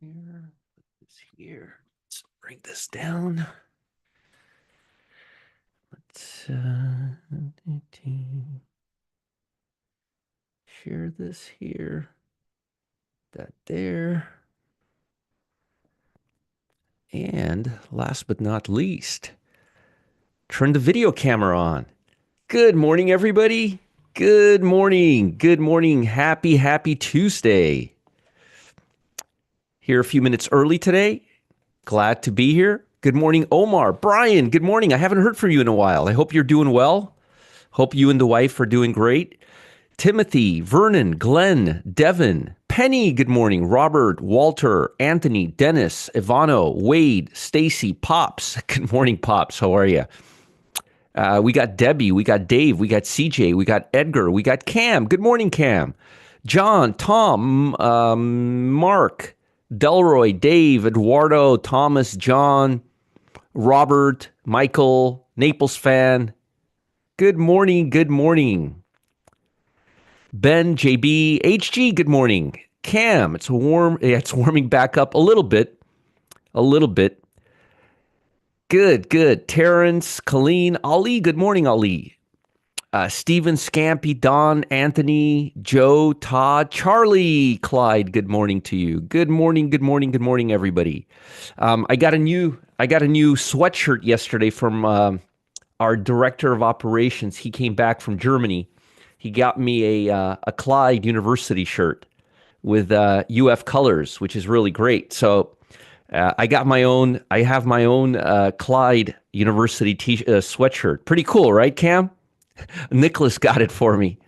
Here, put this here. Let's bring this down. Let's share this here, that there. And last but not least, turn the video camera on. Good morning, everybody. Good morning. Good morning. Happy Tuesday. Here a few minutes early today. Glad to be here. Good morning, Omar. Brian, good morning. I haven't heard from you in a while. I hope you're doing well. Hope you and the wife are doing great. Timothy, Vernon, Glenn, Devin, Penny, good morning. Robert, Walter, Anthony, Dennis, Ivano, Wade, Stacy, Pops. Good morning, Pops. How are you? We got Debbie, we got Dave, we got CJ, we got Edgar, we got Cam. Good morning, Cam. John, Tom, Mark, Delroy, Dave, Eduardo, Thomas, John, Robert, Michael, Naples fan. Good morning, good morning. Ben, JB, HG, good morning. Cam, it's warming back up a little bit. Good. Terrence, Colleen, Ali, good morning, Ali. Stephen, Scampy, Don, Anthony, Joe, Todd, Charlie, Clyde, good morning to you. Good morning, everybody. I got a new sweatshirt yesterday from our director of operations. He came back from Germany. He got me a Clyde University shirt with UF colors, which is really great. So I have my own Clyde University sweatshirt. Pretty cool, right, Cam? Nicholas got it for me.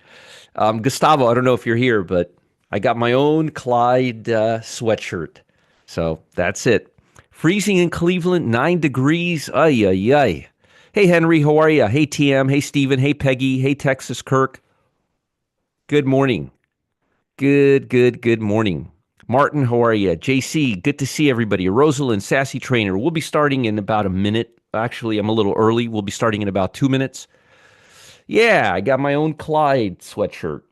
Gustavo, I don't know if you're here, but I got my own Clyde sweatshirt. So that's it. Freezing in Cleveland, 9 degrees. Ay, ay, ay. Hey, Henry, how are you? Hey, TM. Hey, Steven. Hey, Peggy. Hey, Texas Kirk. Good morning. Good morning. Martin, how are you? JC, good to see everybody. Rosalind, Sassy Trainer. We'll be starting in about a minute. Actually, I'm a little early. We'll be starting in about 2 minutes. Yeah, I got my own Clyde sweatshirt.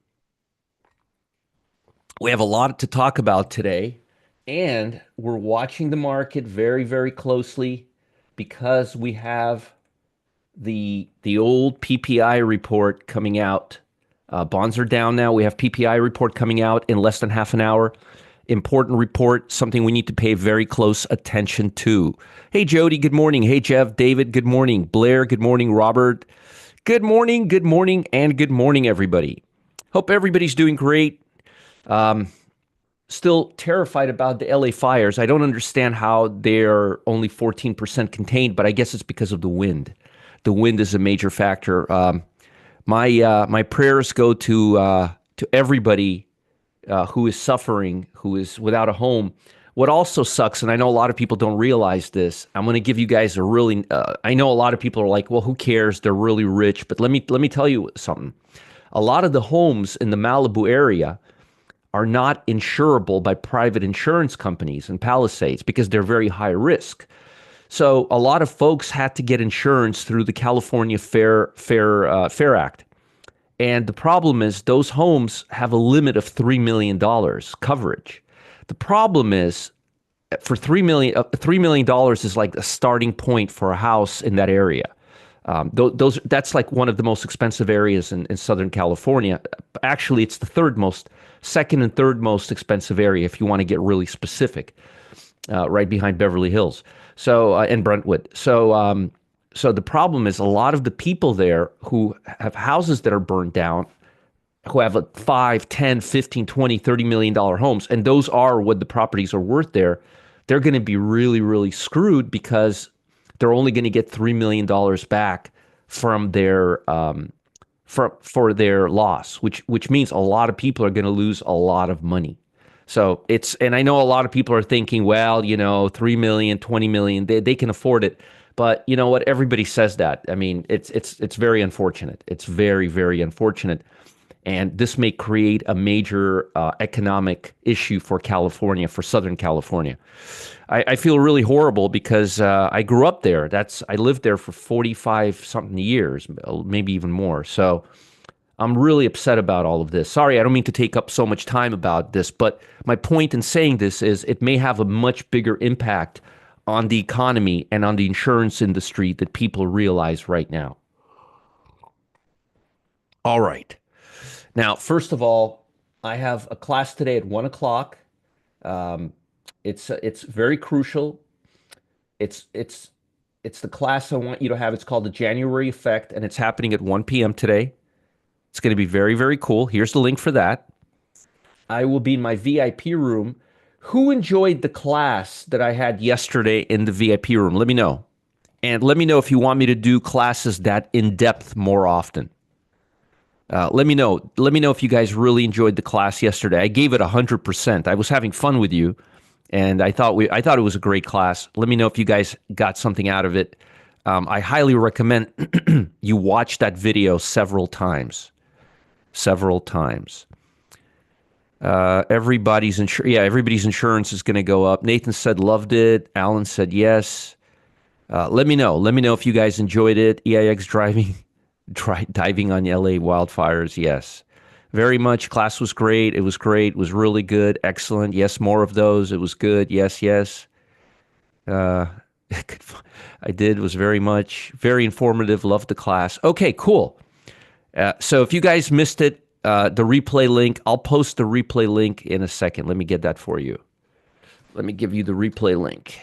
We have a lot to talk about today, and we're watching the market very, very closely because we have the old PPI report coming out. Bonds are down now. We have PPI report coming out in less than half an hour. Important report, something we need to pay very close attention to. Hey, Jody, good morning. Hey, Jeff, David, good morning. Blair, good morning. Robert, good morning, and good morning, everybody. Hope everybody's doing great. Still terrified about the LA fires. I don't understand how they're only 14% contained, but I guess it's because of the wind. The wind is a major factor. My prayers go to everybody who is suffering, who is without a home. What also sucks, and I know a lot of people don't realize this, I'm going to give you guys a really, I know a lot of people are like, well, who cares? They're really rich. But let me tell you something. A lot of the homes in the Malibu area are not insurable by private insurance companies and Palisades because they're very high risk. So a lot of folks had to get insurance through the California Fair Act. And the problem is those homes have a limit of $3 million coverage. The problem is for $3 million is like a starting point for a house in that area. That's like one of the most expensive areas in Southern California. Actually, it's the second and third most expensive area if you want to get really specific, right behind Beverly Hills. So and Brentwood. So the problem is a lot of the people there who have houses that are burned down, who have like 5, 10, 15, 20, $30 million homes, and those are what the properties are worth there, they're going to be really, really screwed because they're only going to get $3 million back from their for their loss, which means a lot of people are going to lose a lot of money. So and I know a lot of people are thinking, well, 3 million, 20 million, they can afford it. But you know what? Everybody says that. I mean, it's very unfortunate. It's very, very unfortunate. And this may create a major economic issue for California, for Southern California. I feel really horrible because I grew up there. I lived there for 45 something years, maybe even more. So I'm really upset about all of this. Sorry, I don't mean to take up so much time about this, but my point in saying this is it may have a much bigger impact on the economy and on the insurance industry that people realize right now. All right. Now, first of all, I have a class today at 1 o'clock. Um, it's very crucial. It's it's the class I want you to have. It's called the January Effect, and it's happening at 1 p.m. today. It's going to be very, very cool. Here's the link for that. I will be in my VIP room. Who enjoyed the class that I had yesterday in the VIP room? Let me know. And let me know if you want me to do classes that in depth more often. Let me know. Let me know if you guys really enjoyed the class yesterday. I gave it 100%. I was having fun with you, and I thought it was a great class. Let me know if you guys got something out of it. I highly recommend you watch that video several times. Several times. Everybody's insurance is going to go up. Nathan said loved it. Alan said yes. Let me know. Let me know if you guys enjoyed it. EIX diving on LA wildfires. Yes, very much. Class was great. It was great. It was really good. Excellent. Yes, more of those. It was good. Yes, yes. I did. Was very informative. Loved the class. Okay, cool. So if you guys missed it, the replay link, I'll post the replay link in a second. Let me get that for you. Let me give you the replay link.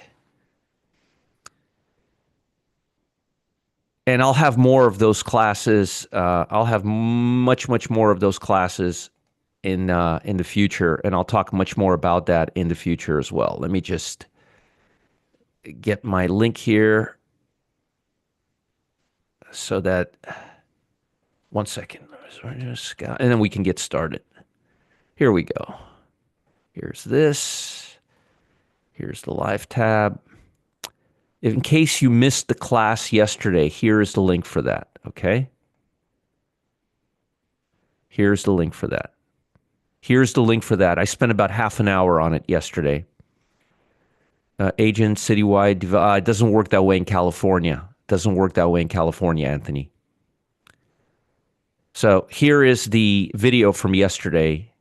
And I'll have more of those classes. I'll have much, much more of those classes in the future, and I'll talk much more about that in the future as well. Let me just get my link here so that 1 second, and then we can get started. Here we go. Here's this. Here's the live tab. In case you missed the class yesterday, here is the link for that, okay? Here's the link for that. Here's the link for that. I spent about half an hour on it yesterday. Agent citywide, it doesn't work that way in California. Doesn't work that way in California, Anthony. So here is the video from yesterday.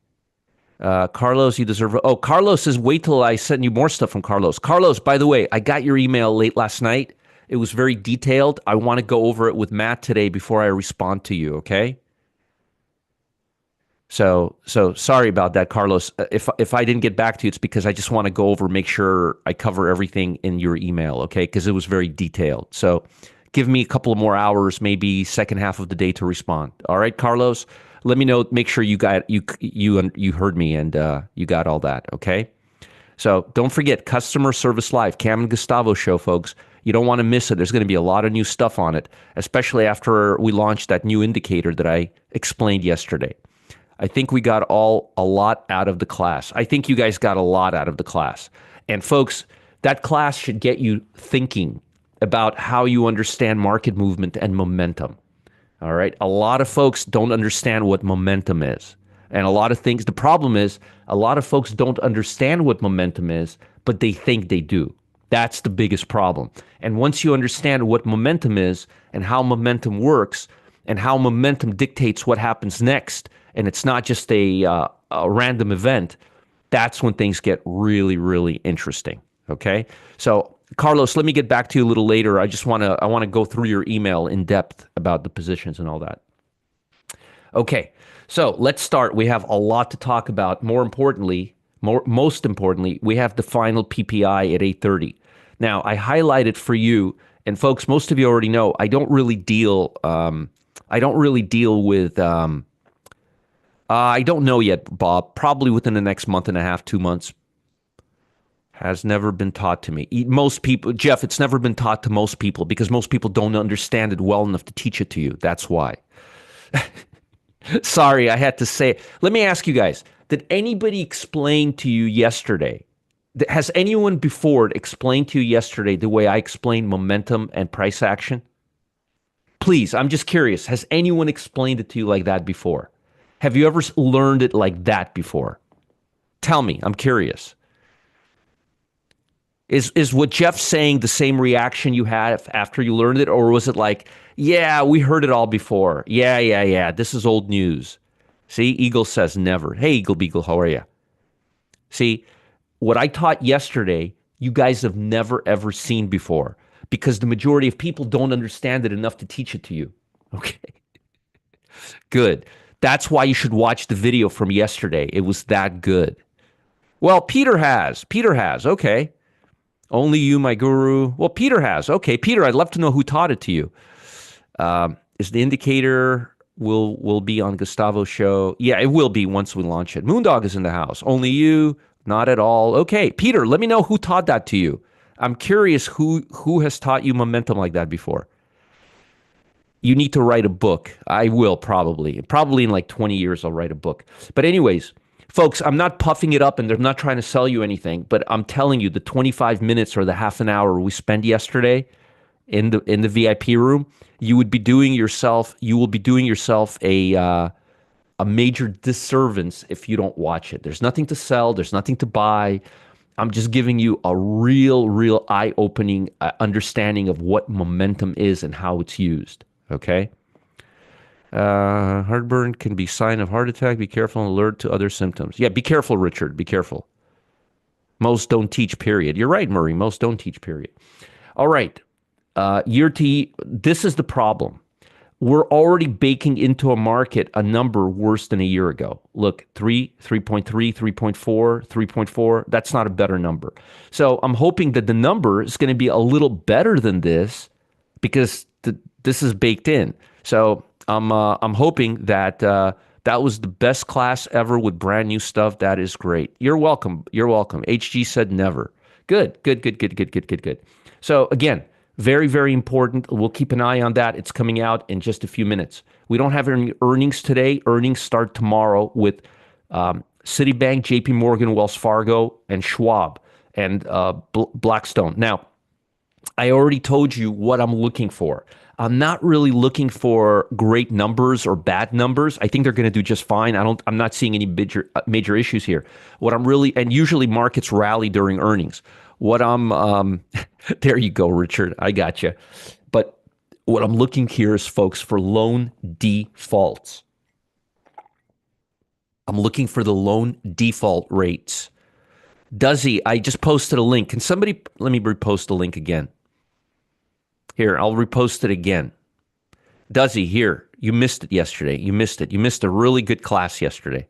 Carlos, you deserve. Oh, Carlos says, wait till I send you more stuff from Carlos. Carlos, by the way, I got your email late last night. It was very detailed. I want to go over it with Matt today before I respond to you, okay? So sorry about that, Carlos. If I didn't get back to you, it's because I just want to go over, make sure I cover everything in your email, okay? Because it was very detailed. So give me a couple of more hours, maybe second half of the day to respond. All right, Carlos? Let me know. Make sure you heard me and you got all that. Okay. So don't forget Customer Service Live, Cam and Gustavo show, folks. You don't want to miss it. There's going to be a lot of new stuff on it, especially after we launched that new indicator that I explained yesterday. I think we got a lot out of the class. I think you guys got a lot out of the class. And folks, that class should get you thinking about how you understand market movement and momentum. All right. A lot of folks don't understand what momentum is. And a lot of things, the problem is a lot of folks don't understand what momentum is, but they think they do. That's the biggest problem. And once you understand what momentum is and how momentum works and how momentum dictates what happens next, and it's not just a random event, that's when things get really, really interesting. Okay. So Carlos, let me get back to you a little later. I want to go through your email in depth about the positions and all that. Okay, so let's start. We have a lot to talk about. Most importantly, we have the final PPI at 8:30. Now, I highlighted for you, and folks, most of you already know. I don't really deal with. I don't know yet, Bob. Probably within the next month and a half, 2 months. Has never been taught to me. Most people, Jeff, it's never been taught to most people because most people don't understand it well enough to teach it to you. That's why. Sorry, I had to say it. Let me ask you guys, did anybody explain to you yesterday? Has anyone before explained to you yesterday the way I explained momentum and price action? Please, I'm just curious. Has anyone explained it to you like that before? Have you ever learned it like that before? Tell me. I'm curious. Is what Jeff's saying the same reaction you had after you learned it, or was it like, yeah, we heard it all before. Yeah, yeah, yeah. This is old news. See, Eagle says never. Hey, Eagle Beagle, how are you? See, what I taught yesterday, you guys have never ever seen before because the majority of people don't understand it enough to teach it to you. Okay, good. That's why you should watch the video from yesterday. It was that good. Well, Peter has. Peter has. Okay. Only you, my guru. Well, Peter has. Okay, Peter, I'd love to know who taught it to you. Is the indicator will be on Gustavo's show? Yeah, it will be once we launch it. Moondog is in the house. Only you, not at all. Okay, Peter, let me know who taught that to you. I'm curious who has taught you momentum like that before. You need to write a book. I will probably. Probably in like 20 years, I'll write a book. But, anyways, folks, I'm not puffing it up and I'm not trying to sell you anything, but I'm telling you the 25 minutes or the half an hour we spent yesterday in the VIP room, you will be doing yourself a major disservice if you don't watch it. There's nothing to sell, there's nothing to buy. I'm just giving you a real eye-opening understanding of what momentum is and how it's used. Okay. Heartburn can be sign of heart attack. Be careful and alert to other symptoms. Yeah, be careful, Richard. Be careful. Most don't teach, period. You're right, Murray. Most don't teach, period. All right. This is the problem. We're already baking into a market a number worse than a year ago. Look, 3.3, 3.4, 3.4. That's not a better number. So I'm hoping that the number is going to be a little better than this because this is baked in. So I'm hoping that that was the best class ever with brand new stuff. That is great. You're welcome. You're welcome. HG said never. Good. So again, very important. We'll keep an eye on that. It's coming out in just a few minutes. We don't have any earnings today. Earnings start tomorrow with Citibank, JP Morgan, Wells Fargo, and Schwab and Blackstone. Now, I already told you what I'm looking for. I'm not really looking for great numbers or bad numbers. I think they're going to do just fine. I'm not seeing any major issues here. And usually markets rally during earnings. There you go, Richard. I got you. But what I'm looking here is, folks, for loan defaults. I'm looking for the loan default rates. Duzzy, I just posted a link. Can somebody let me repost the link again? Here, I'll repost it again. Duzzy, here. You missed it yesterday. You missed it. You missed a really good class yesterday.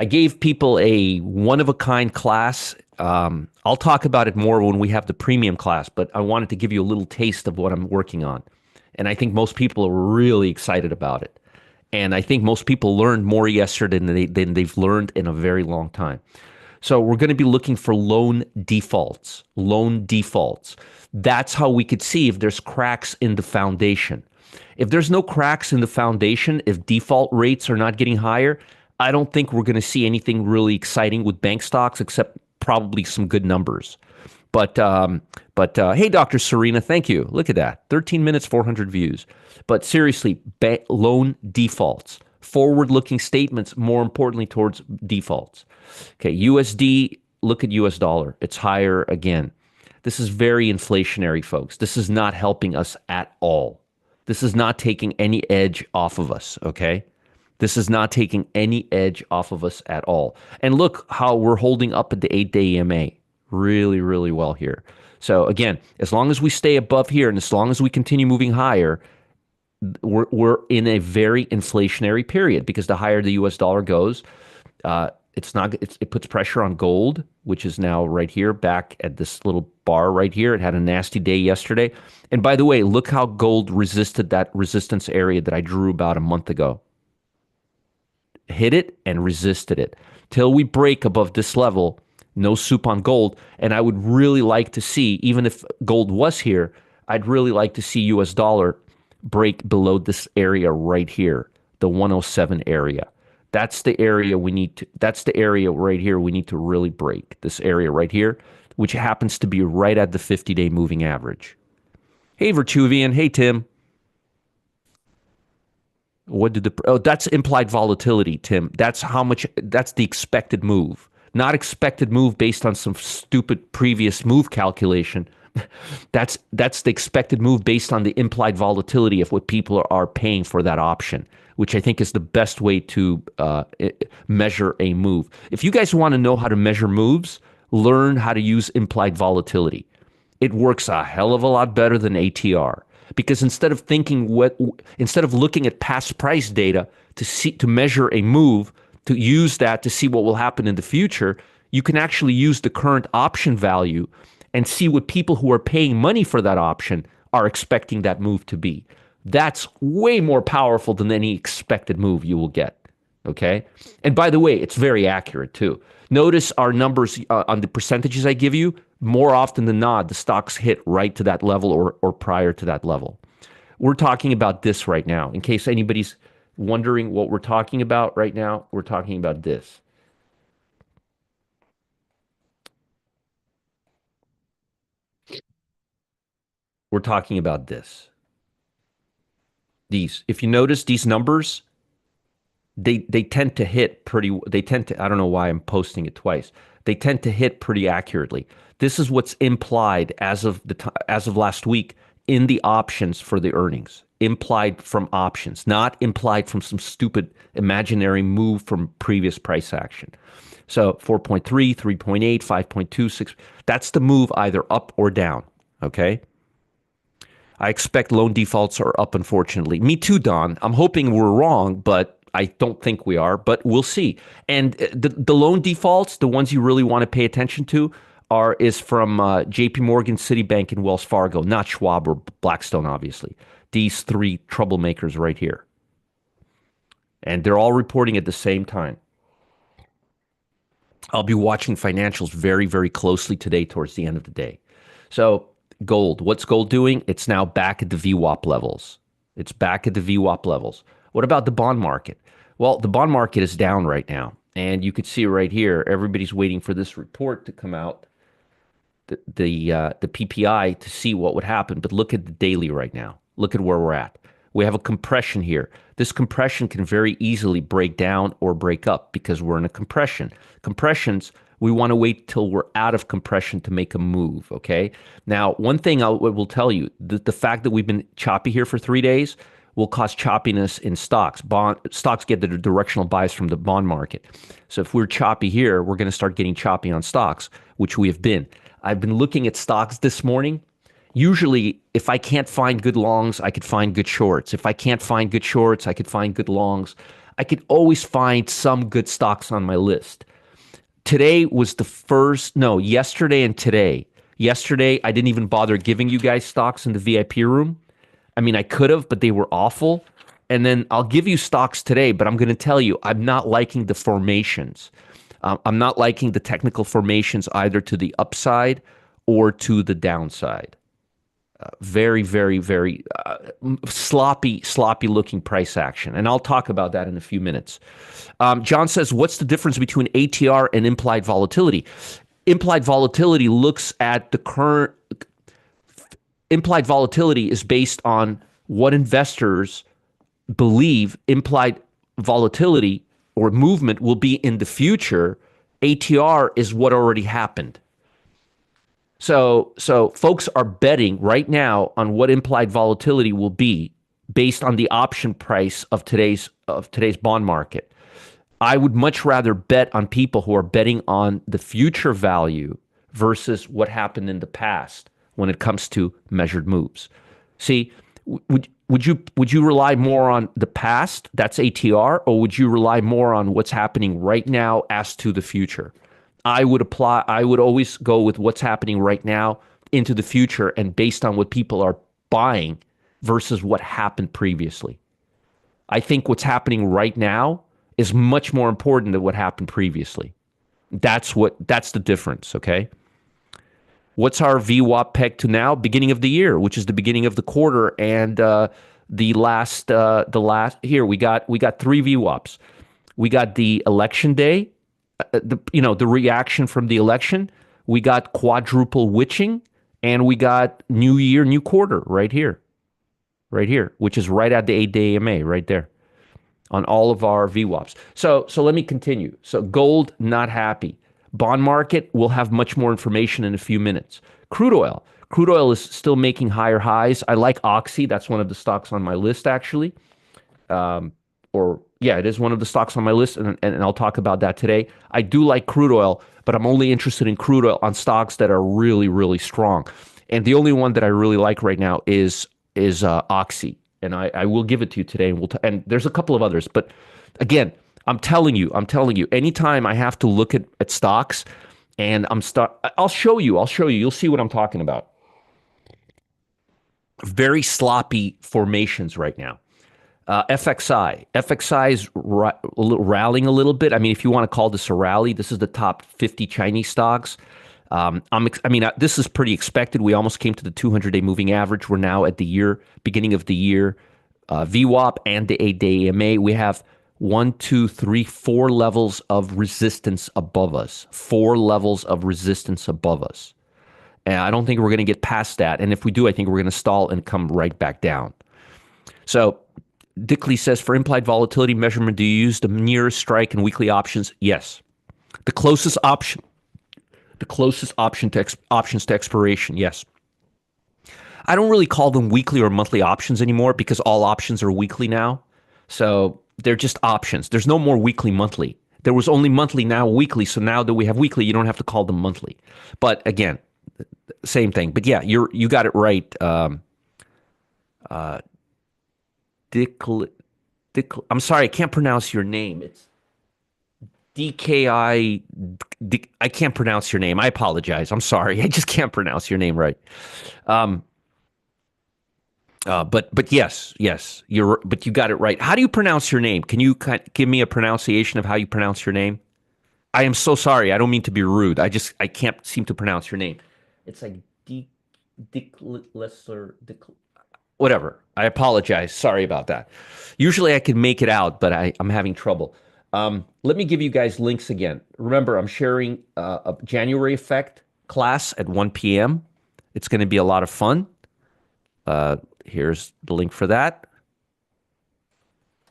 I gave people a one-of-a-kind class. I'll talk about it more when we have the premium class, but I wanted to give you a little taste of what I'm working on. And I think most people are really excited about it. And I think most people learned more yesterday than they've learned in a very long time. So we're going to be looking for loan defaults. That's how we could see if there's cracks in the foundation. If there's no cracks in the foundation, if default rates are not getting higher, I don't think we're going to see anything really exciting with bank stocks except probably some good numbers. But hey, Dr. Serena, thank you. Look at that. 13 minutes, 400 views. But seriously, loan defaults, forward-looking statements, more importantly towards defaults. Okay, USD, look at US dollar. It's higher again. This is very inflationary, folks. This is not helping us at all. This is not taking any edge off of us, okay? This is not taking any edge off of us at all. And look how we're holding up at the 8-day EMA. Really well here. So again, as long as we stay above here and as long as we continue moving higher, we're in a very inflationary period because the higher the US dollar goes, it puts pressure on gold, which is now right here, back at this little bar right here. It had a nasty day yesterday. And by the way, look how gold resisted that resistance area that I drew about a month ago. Hit it and resisted it. Till we break above this level, no soup on gold. And I would really like to see, even if gold was here, I'd really like to see US dollar break below this area right here, the 107 area. That's the area that's the area right here we need to really break. This area right here, which happens to be right at the 50-day moving average. Hey, Virtuvian. Hey, Tim. What did the oh that's implied volatility, Tim. That's how much that's the expected move. Not expected move based on some stupid previous move calculation. That's the expected move based on the implied volatility of what people are paying for that option, which I think is the best way to measure a move. If you guys want to know how to measure moves, learn how to use implied volatility. It works a hell of a lot better than ATR because instead of looking at past price data to measure a move, to use that to see what will happen in the future, you can actually use the current option value and see what people who are paying money for that option are expecting that move to be. That's way more powerful than any expected move you will get. Okay. And by the way, it's very accurate too. Notice our numbers on the percentages I give you. More often than not, the stocks hit right to that level or prior to that level. We're talking about this right now. In case anybody's wondering what we're talking about right now, we're talking about this. We're talking about this. These. If you notice these numbers, they tend to hit pretty they tend to I don't know why I'm posting it twice. They tend to hit pretty accurately. This is what's implied as of last week in the options for the earnings. Implied from options, not implied from some stupid imaginary move from previous price action. So 4.3, 3.8, 5.2, 6. That's the move either up or down. Okay. I expect loan defaults are up, unfortunately. Me too, Don. I'm hoping we're wrong, but I don't think we are, but we'll see. And the loan defaults, the ones you really want to pay attention to, is from JP Morgan, Citibank, and Wells Fargo, not Schwab or Blackstone, obviously. These three troublemakers right here. And they're all reporting at the same time. I'll be watching financials very, very closely today towards the end of the day. So gold, what's gold doing? It's now back at the VWAP levels. It's back at the VWAP levels. What about the bond market? Well, the bond market is down right now. And you could see right here, everybody's waiting for this report to come out, the PPI, to see what would happen. But look at the daily right now. Look at where we're at. We have a compression here. This compression can very easily break down or break up because we're in a compression. Compressions, we want to wait till we're out of compression to make a move, okay? Now, one thing I will tell you, the fact that we've been choppy here for 3 days will cause choppiness in stocks. Stocks get the directional bias from the bond market. So if we're choppy here, we're going to start getting choppy on stocks, which we have been. I've been looking at stocks this morning. Usually, if I can't find good longs, I could find good shorts. If I can't find good shorts, I could find good longs. I could always find some good stocks on my list. Today was yesterday and today. Yesterday, I didn't even bother giving you guys stocks in the VIP room. I mean, I could have, but they were awful. And then I'll give you stocks today, but I'm going to tell you, I'm not liking the formations. I'm not liking the technical formations either to the upside or to the downside. Very, very, very sloppy looking price action. And I'll talk about that in a few minutes. John says, what's the difference between ATR and implied volatility? Implied volatility looks at the current. Implied volatility is based on what investors believe implied volatility or movement will be in the future. ATR is what already happened. So folks are betting right now on what implied volatility will be based on the option price of today's bond market. I would much rather bet on people who are betting on the future value versus what happened in the past when it comes to measured moves. See, would you rely more on the past, that's ATR, or would you rely more on what's happening right now as to the future? I would always go with what's happening right now into the future and based on what people are buying versus what happened previously. I think what's happening right now is much more important than what happened previously. That's the difference, okay? What's our VWAP peg to now? Beginning of the year, which is the beginning of the quarter, and the last here we got 3 VWAPs. We got the election day, the reaction from the election. We got quadruple witching, and we got new year, new quarter right here, which is right at the 8-day EMA right there. on all of our VWAPs. So let me continue. So gold, not happy. Bond market, we'll have much more information in a few minutes. Crude oil. Crude oil is still making higher highs. I like Oxy. That's one of the stocks on my list, actually. Or yeah, it is one of the stocks on my list, and I'll talk about that today. I do like crude oil, but I'm only interested in crude oil on stocks that are really, really strong. And the only one that I really like right now is Oxy, and I will give it to you today. And and there's a couple of others, but again, I'm telling you, anytime I have to look at stocks, and I'll show you, you'll see what I'm talking about. Very sloppy formations right now. FXI is rallying a little bit. I mean, if you want to call this a rally, this is the top 50 Chinese stocks. This is pretty expected. We almost came to the 200-day moving average. We're now at the beginning of the year, VWAP and the 8-day EMA. We have 1, 2, 3, 4 levels of resistance above us. 4 levels of resistance above us. And I don't think we're going to get past that. And if we do, I think we're going to stall and come right back down. So Dickley says, for implied volatility measurement, do you use the nearest strike and weekly options? Yes. The closest option to options to expiration, yes. I don't really call them weekly or monthly options anymore because all options are weekly now. So they're just options. There's no more weekly, monthly. There was only monthly, now weekly. So now that we have weekly, you don't have to call them monthly. But again, same thing. But yeah, you got it right. I'm sorry, I can't pronounce your name. It's DKI. I can't pronounce your name. I apologize. I'm sorry. I just can't pronounce your name right. But yes, but you got it right. How do you pronounce your name? Can you give me a pronunciation of how you pronounce your name? I am so sorry. I don't mean to be rude. I can't seem to pronounce your name. It's like Dick Lesser. Whatever. I apologize. Sorry about that. Usually I can make it out, but I'm having trouble. Let me give you guys links again. Remember, I'm sharing a January Effect class at 1 p.m. It's going to be a lot of fun. Here's the link for that.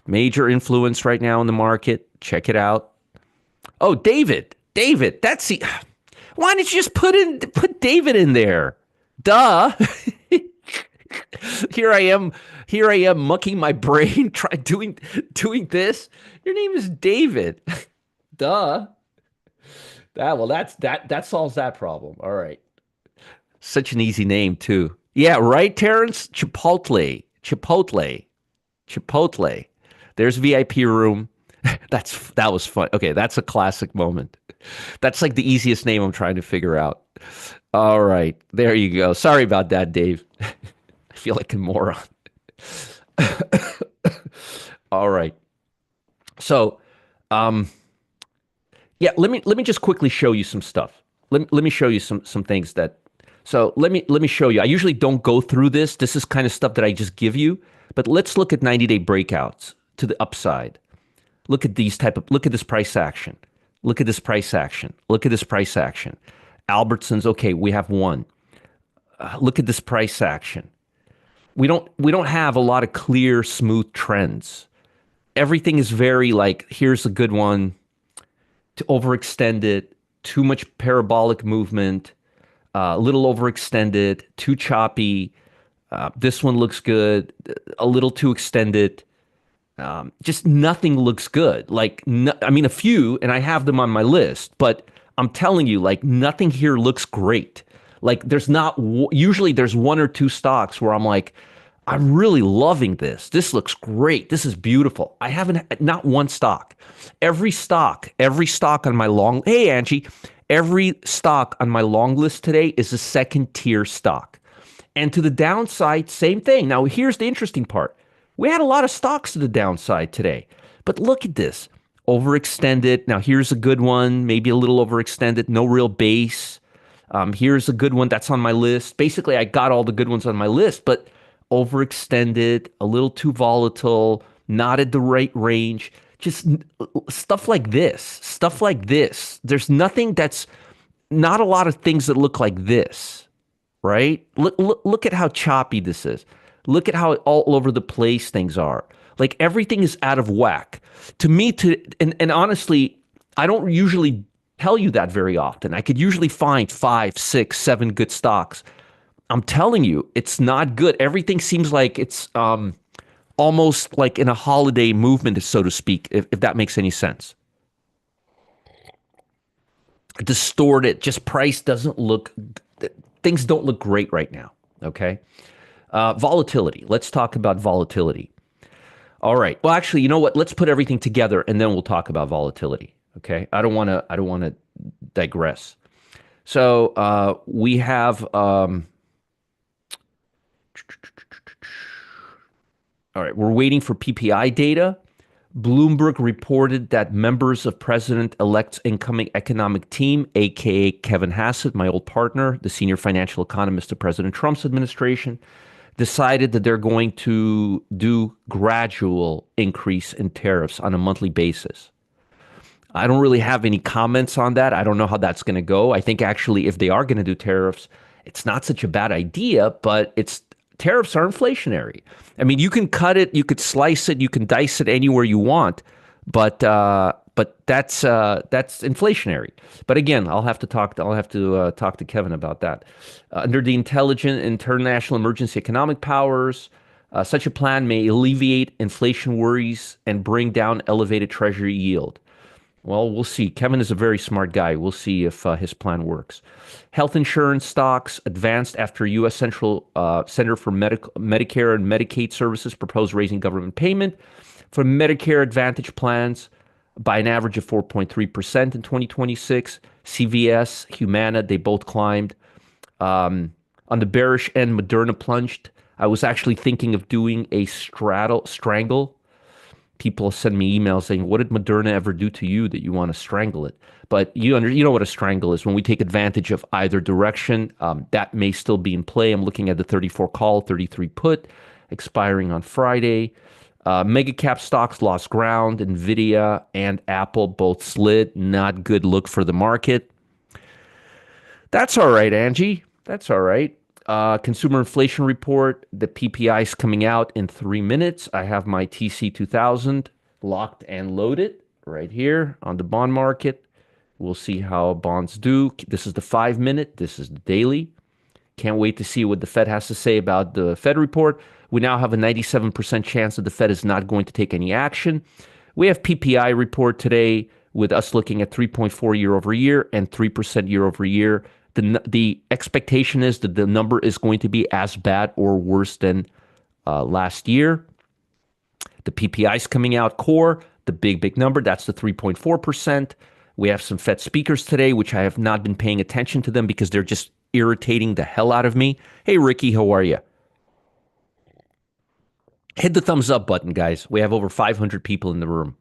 Major influence right now in the market. Check it out. Oh, David, that's the. Why didn't you just put David in there? Duh. Here I am mucking my brain, doing this. Your name is David. Duh. That solves that problem. All right. Such an easy name too. Yeah, right, Terrence? Chipotle. There's VIP room. That was fun. Okay, that's a classic moment. That's like the easiest name I'm trying to figure out. All right, there you go. Sorry about that, Dave. I feel like a moron. All right. So, yeah, let me just quickly show you some stuff. Let me show you some things that. So let me show you. I usually don't go through this. This is kind of stuff that I just give you. But let's look at 90-day breakouts to the upside. Look at this price action. Look at this price action. Look at this price action. Albertsons, okay, we have one. Look at this price action. We don't have a lot of clear, smooth trends. Everything is very like, here's a good one, to overextend it, too much parabolic movement, a little overextended, too choppy. This one looks good, a little too extended. Just nothing looks good. Like, a few, and I have them on my list, but I'm telling you, like, nothing here looks great. Like, usually there's 1 or 2 stocks where I'm like, I'm really loving this. This looks great. This is beautiful. I haven't, not one stock. Every stock on my hey, Angie, every stock on my long list today is a second tier stock. And to the downside, same thing. Now, here's the interesting part. We had a lot of stocks to the downside today, but look at this. Overextended. Now, here's a good one, maybe a little overextended, no real base. Here's a good one that's on my list. Basically, I got all the good ones on my list, but overextended, a little too volatile, not at the right range. Just stuff like this. There's nothing not a lot of things that look like this, right? Look at how choppy this is. Look at how all over the place things are. Like everything is out of whack. To me, and honestly, I don't usually tell you that very often. I could usually find five, six, seven good stocks. I'm telling you, it's not good. Everything seems like it's almost like in a holiday movement, so to speak, if that makes any sense. Distorted, just price doesn't look, things don't look great right now. Okay. Volatility. Let's talk about volatility. All right. Well, actually, you know what? Let's put everything together and then we'll talk about volatility. Okay. I don't want to digress. So we have, all right, we're waiting for PPI data. Bloomberg reported that members of President-elect's incoming economic team, aka Kevin Hassett, my old partner, the senior financial economist of President Trump's administration, decided that they're going to do gradual increase in tariffs on a monthly basis. I don't really have any comments on that. I don't know how that's going to go. I think actually, if they are going to do tariffs, it's not such a bad idea, but it's tariffs are inflationary. I mean, you can cut it, you could slice it, you can dice it anywhere you want, but that's inflationary. But again, I'll have to talk to Kevin about that. Under the intelligent international emergency economic powers, such a plan may alleviate inflation worries and bring down elevated treasury yield. Well, we'll see. Kevin is a very smart guy. We'll see if his plan works. Health insurance stocks advanced after U.S. Center for Medicare and Medicaid Services proposed raising government payment for Medicare Advantage plans by an average of 4.3% in 2026. CVS, Humana, they both climbed. On the bearish end, Moderna plunged. I was actually thinking of doing a strangle. People send me emails saying, "What did Moderna ever do to you that you want to strangle it?" But you know what a strangle is. When we take advantage of either direction, that may still be in play. I'm looking at the 34 call, 33 put, expiring on Friday. Mega cap stocks lost ground. Nvidia and Apple both slid. Not good look for the market. That's all right, Angie. That's all right. Consumer inflation report, the PPI is coming out in 3 minutes. I have my TC 2000 locked and loaded right here on the bond market. We'll see how bonds do. This is the 5 minute. This is the daily. Can't wait to see what the Fed has to say about the Fed report. We now have a 97% chance that the Fed is not going to take any action. We have PPI report today with us looking at 3.4 year over year and 3% year over year. The expectation is that the number is going to be as bad or worse than last year. The PPI is coming out core, the big number. That's the 3.4%. We have some Fed speakers today, which I have not been paying attention to them because they're just irritating the hell out of me. Hey, Ricky, how are you? Hit the thumbs up button, guys. We have over 500 people in the room.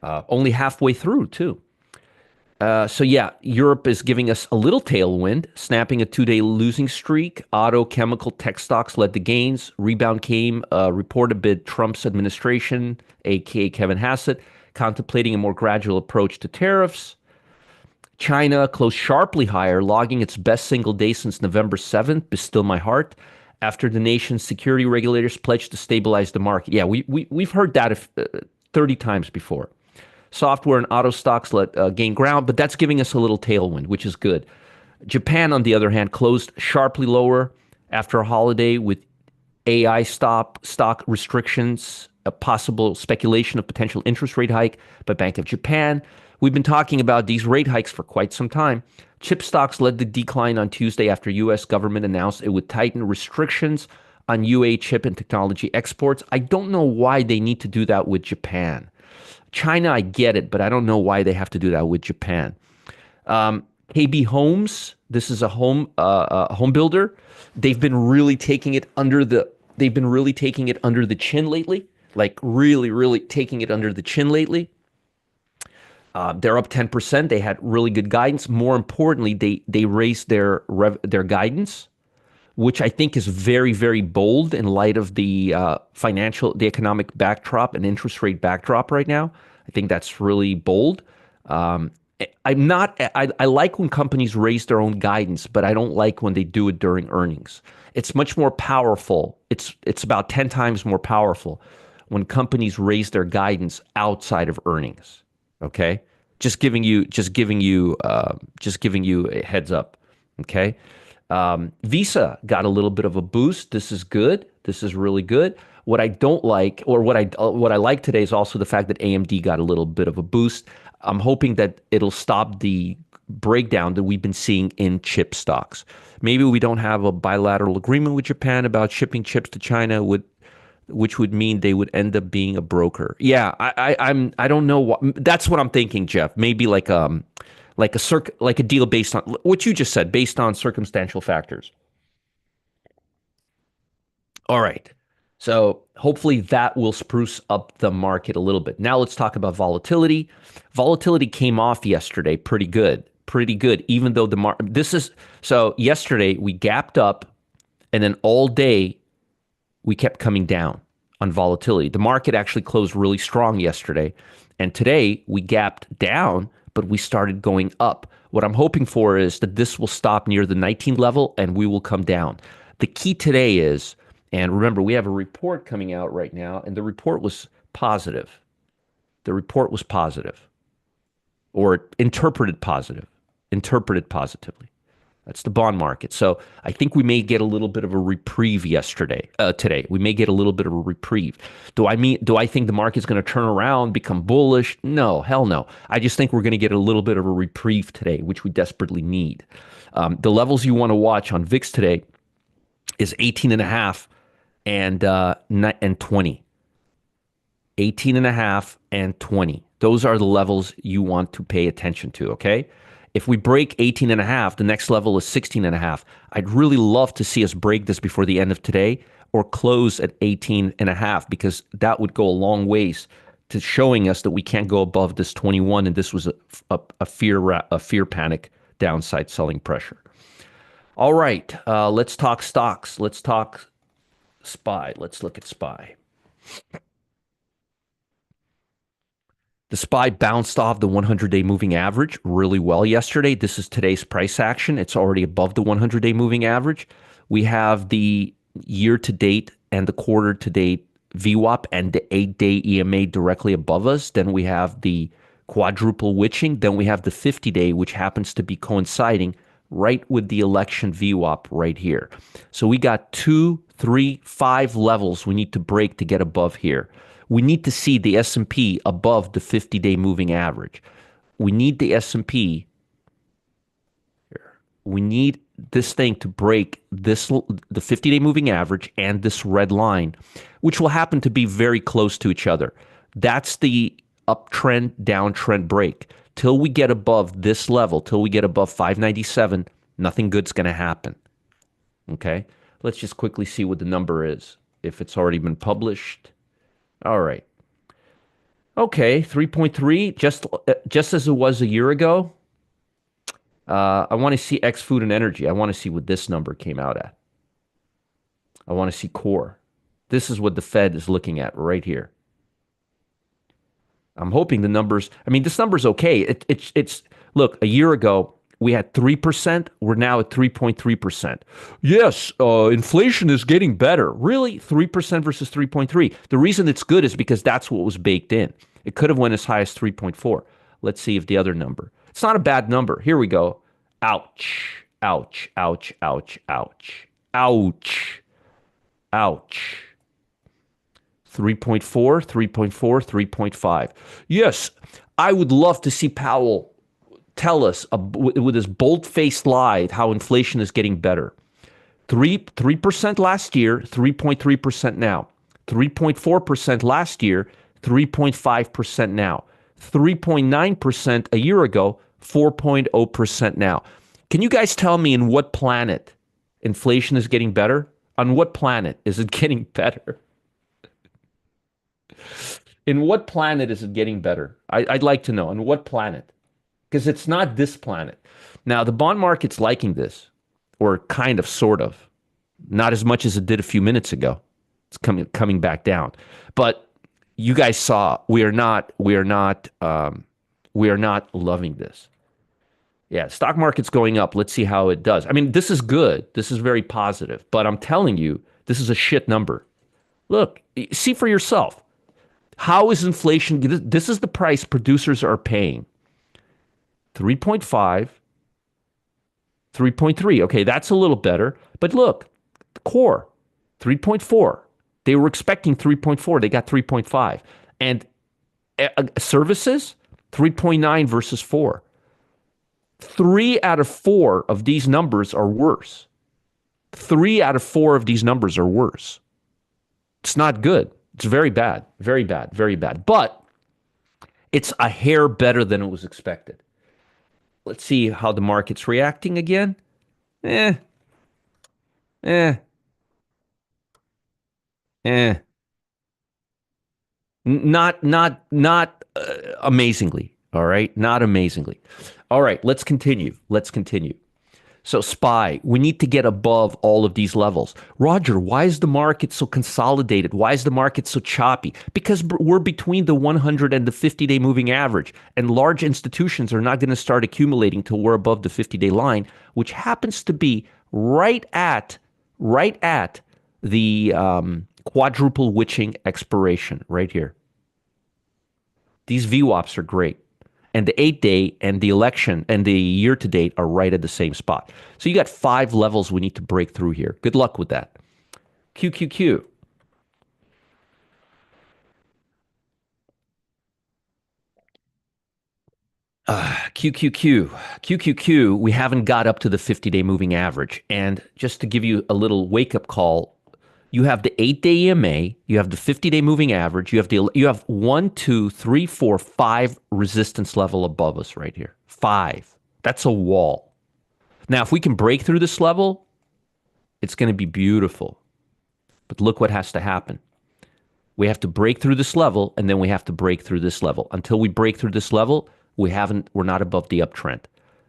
Only halfway through, too. So yeah, Europe is giving us a little tailwind, snapping a 2-day losing streak. Auto, chemical, tech stocks led the gains. Rebound came, report amid Trump's administration, aka Kevin Hassett, contemplating a more gradual approach to tariffs. China closed sharply higher, logging its best single day since November 7th, but still my heart, after the nation's security regulators pledged to stabilize the market. Yeah, we've heard that 30 times before. Software and auto stocks gain ground, but that's giving us a little tailwind, which is good. Japan, on the other hand, closed sharply lower after a holiday with AI stock restrictions, a possible speculation of potential interest rate hike by Bank of Japan. We've been talking about these rate hikes for quite some time. Chip stocks led the decline on Tuesday after U.S. government announced it would tighten restrictions on UA chip and technology exports. I don't know why they need to do that with Japan. China, I get it, but I don't know why they have to do that with Japan. KB Homes, this is a home builder. They've been really taking it under the chin lately, like really taking it under the chin lately. They're up 10%. They had really good guidance. More importantly, they raised their guidance, which I think is very bold in light of the economic backdrop and interest rate backdrop right now. I think that's really bold. I like when companies raise their own guidance, but I don't like when they do it during earnings. It's much more powerful. It's about 10 times more powerful when companies raise their guidance outside of earnings. Okay, just giving you a heads up. Okay, Visa got a little bit of a boost. This is good. This is really good. What I don't like, or what I like today, is also the fact that AMD got a little bit of a boost. I'm hoping that it'll stop the breakdown that we've been seeing in chip stocks. Maybe we don't have a bilateral agreement with Japan about shipping chips to China, which would mean they would end up being a broker. Yeah, I don't know what, that's what I'm thinking, Jeff. Maybe like a deal based on what you just said, based on circumstantial factors. All right. So hopefully that will spruce up the market a little bit. Now let's talk about volatility. Volatility came off yesterday pretty good. Pretty good, even though the market, this is, so yesterday we gapped up, and then all day we kept coming down on volatility. The market actually closed really strong yesterday. And today we gapped down, but we started going up. What I'm hoping for is that this will stop near the 19 level and we will come down. The key today is, and remember, we have a report coming out right now, and the report was positive. The report was positive, or interpreted positively. That's the bond market. So I think we may get a little bit of a reprieve today. We may get a little bit of a reprieve. Do I think the market's going to turn around, become bullish? No, hell no. I just think we're going to get a little bit of a reprieve today, which we desperately need. The levels you want to watch on VIX today is 18 and a half and 20. 18 and a half and 20. Those are the levels you want to pay attention to, okay? If we break 18 and a half, the next level is 16 and a half. I'd really love to see us break this before the end of today or close at 18 and a half, because that would go a long ways to showing us that we can't go above this 21, and this was a fear panic downside selling pressure. All right, let's talk stocks. Let's talk SPY. Let's look at SPY. The SPY bounced off the 100-day moving average really well yesterday. This is today's price action. It's already above the 100-day moving average. We have the year-to-date and the quarter-to-date VWAP and the 8-day EMA directly above us. Then we have the quadruple witching. Then we have the 50-day, which happens to be coinciding right with the election VWAP right here. So we got 2, 3, 5 levels we need to break to get above here. We need to see the S&P above the 50-day moving average. We need the S&P here. We need this thing to break the 50-day moving average and this red line, which will happen to be very close to each other. That's the uptrend, downtrend break. Till we get above this level, till we get above 597, nothing good's going to happen. Okay? Let's just quickly see what the number is, if it's already been published. All right. Okay, 3.3, just as it was a year ago. I want to see X food and energy. I want to see what this number came out at. I want to see core. This is what the Fed is looking at right here. I'm hoping the numbers, I mean, this number's okay. It's look, a year ago, we had 3%. We're now at 3.3%. Yes, inflation is getting better. Really? 3% versus 3.3. The reason it's good is because that's what was baked in. It could have went as high as 3.4. Let's see if the other number. It's not a bad number. Here we go. Ouch. Ouch. Ouch. Ouch. Ouch. Ouch. Ouch. 3.4, 3.4, 3.5. Yes, I would love to see Powell tell us with his bold-faced lie how inflation is getting better. 3% last year, 3.3% now. 3.4% last year, 3.5% now. 3.9% a year ago, 4.0% now. Can you guys tell me in what planet inflation is getting better? On what planet is it getting better? In what planet is it getting better? I'd like to know. On what planet? Because it's not this planet. Now, the bond market's liking this, or kind of, sort of. Not as much as it did a few minutes ago. It's coming back down. But you guys saw we are not loving this. Yeah, stock market's going up. Let's see how it does. I mean, this is good. This is very positive. But I'm telling you, this is a shit number. Look, see for yourself. How is inflation? This is the price producers are paying. 3.5, 3.3. Okay, that's a little better. But look, the core, 3.4. They were expecting 3.4. They got 3.5. And services, 3.9 versus 4. 3 out of 4 of these numbers are worse. 3 out of 4 of these numbers are worse. It's not good. It's very bad, very bad, very bad. But it's a hair better than it was expected. Let's see how the market's reacting again. Eh, eh, eh. Not amazingly. All right, not amazingly. All right, let's continue. Let's continue. So, SPY, we need to get above all of these levels. Roger, why is the market so consolidated? Why is the market so choppy? Because we're between the 100 and the 50-day moving average, and large institutions are not going to start accumulating till we're above the 50-day line, which happens to be right at the quadruple witching expiration right here. These VWAPs are great. And the 8-day and the election and the year to date are right at the same spot. So you got 5 levels we need to break through here. Good luck with that. QQQ. QQQ. QQQ, we haven't got up to the 50-day moving average. And just to give you a little wake-up call, you have the 8-day EMA, you have the 50-day moving average, you have 1, 2, 3, 4, 5 resistance level above us right here. 5. That's a wall. Now, if we can break through this level, it's going to be beautiful. But look what has to happen. We have to break through this level, and then we have to break through this level. Until we break through this level, we're not above the uptrend.